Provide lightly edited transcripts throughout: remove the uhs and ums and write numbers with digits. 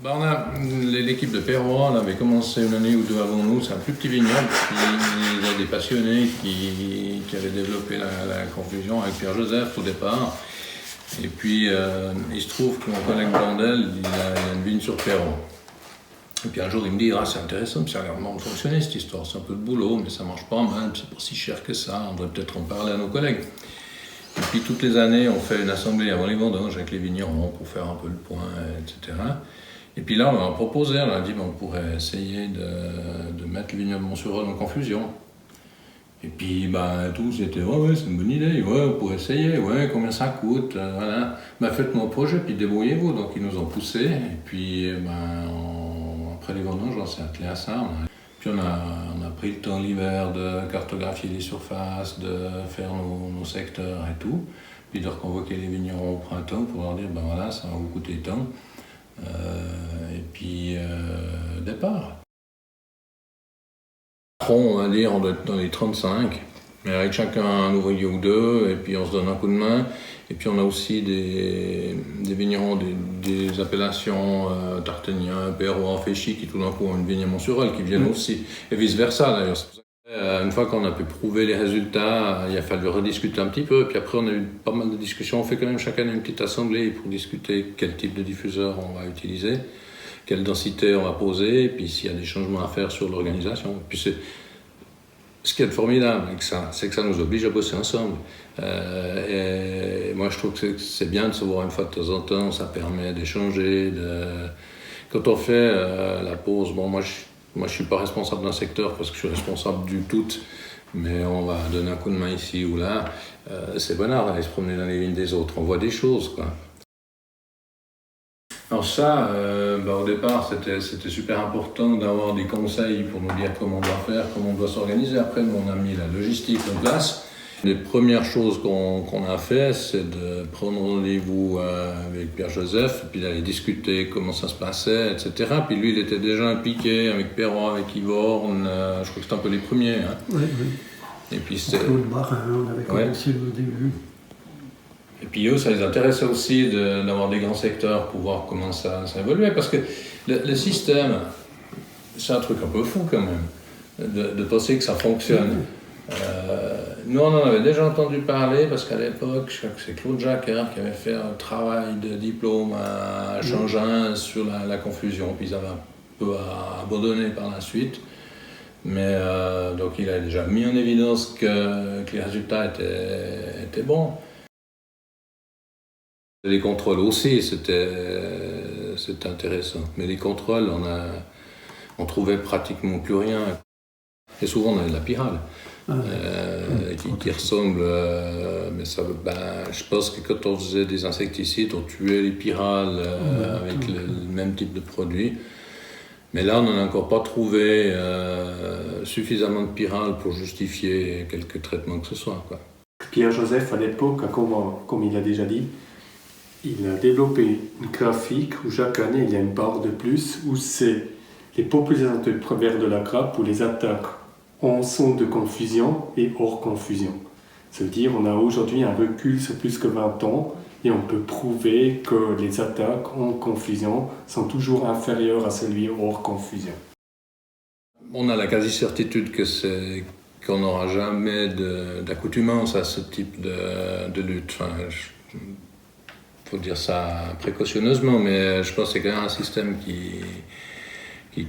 L'équipe de Perrois avait commencé une année ou deux avant nous, c'est un plus petit vignoble, il y a des passionnés qui avaient développé la confusion avec Pierre-Joseph au départ. Et puis il se trouve que mon collègue Blondel, il a une vigne sur Perrois. Et puis un jour il me dit, c'est intéressant, puis ça a l'air de fonctionner cette histoire, c'est un peu de boulot, mais ça marche pas mal, c'est pas si cher que ça, on devrait peut-être en parler à nos collègues. Et puis toutes les années, on fait une assemblée avant les vendanges avec les vignerons pour faire un peu le point, etc. Et puis là, on a proposé, on a dit on pourrait essayer de mettre le vignoble Montsurol en confusion. Et puis tous étaient ouais, c'est une bonne idée, ouais, on pourrait essayer, ouais, combien ça coûte, voilà. Faites-moi un projet, puis débrouillez-vous. Donc ils nous ont poussé, et puis après les vendanges, on s'est attelé à ça. Puis on a pris le temps l'hiver de cartographier les surfaces, de faire nos secteurs et tout, puis de reconvoquer les vignerons au printemps pour leur dire voilà, ça va vous coûter tant. Et puis départ. On va dire, on doit être dans les 35, mais avec chacun un ouvrier ou deux, et puis on se donne un coup de main. Et puis on a aussi des vignerons, des appellations Tarténien, Perrois, Féchy, qui tout d'un coup ont une vigne à Montsurol, qui viennent aussi, et vice-versa d'ailleurs. Une fois qu'on a pu prouver les résultats, il a fallu rediscuter un petit peu, puis après on a eu pas mal de discussions. On fait quand même chaque année une petite assemblée pour discuter quel type de diffuseur on va utiliser, quelle densité on va poser, et puis s'il y a des changements à faire sur l'organisation. Puis ce qui est formidable avec ça, c'est que ça nous oblige à bosser ensemble. Et moi je trouve que c'est bien de se voir une fois de temps en temps, ça permet d'échanger. Quand on fait la pause, moi je ne suis pas responsable d'un secteur parce que je suis responsable du tout, mais on va donner un coup de main ici ou là. C'est bonheur d'aller se promener dans les vignes des autres, on voit des choses, quoi. Alors ça, au départ, c'était super important d'avoir des conseils pour nous dire comment on doit faire, comment on doit s'organiser. Après, on a mis la logistique en place. Les premières choses qu'on a fait, c'est de prendre rendez-vous avec Pierre-Joseph, puis d'aller discuter comment ça se passait, etc. Puis lui, il était déjà impliqué avec Perrois, avec Yvorne, je crois que c'était un peu les premiers. Hein. Oui. Et puis c'était... Claude Marin, on avait commencé au début. Et puis eux, ça les intéressait aussi d'avoir des grands secteurs pour voir comment ça évoluait. Parce que le système, c'est un truc un peu fou quand même, de penser que ça fonctionne. Nous, on en avait déjà entendu parler parce qu'à l'époque, je crois que c'est Claude Jacquard qui avait fait un travail de diplôme à Changin sur la confusion. Puis ils avaient un peu abandonné par la suite. Mais donc il a déjà mis en évidence que les résultats étaient bons. Les contrôles aussi, c'était intéressant. Mais les contrôles, on trouvait pratiquement plus rien. Et souvent, on avait de la pyrale, qui ressemble... mais ça, je pense que quand on faisait des insecticides, on tuait les pyrales avec le même type de produit. Mais là, on n'en a encore pas trouvé suffisamment de pyrale pour justifier quelque traitement que ce soit, quoi. Pierre-Joseph, à l'époque, comme il a déjà dit, il a développé une graphique où chaque année il y a une barre de plus où c'est les populations de première de la grappe où les attaques en sont de confusion et hors confusion. Ça veut dire qu'on a aujourd'hui un recul sur plus que 20 ans et on peut prouver que les attaques en confusion sont toujours inférieures à celui hors confusion. On a la quasi-certitude qu'on n'aura jamais d'accoutumance à ce type de lutte. Il faut dire ça précautionneusement, mais je pense que c'est quand même un système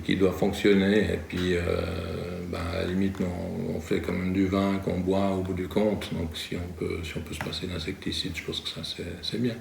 qui doit fonctionner. Et puis, à la limite, on fait quand même du vin qu'on boit au bout du compte. Donc, si on peut se passer d'insecticides, je pense que ça, c'est bien.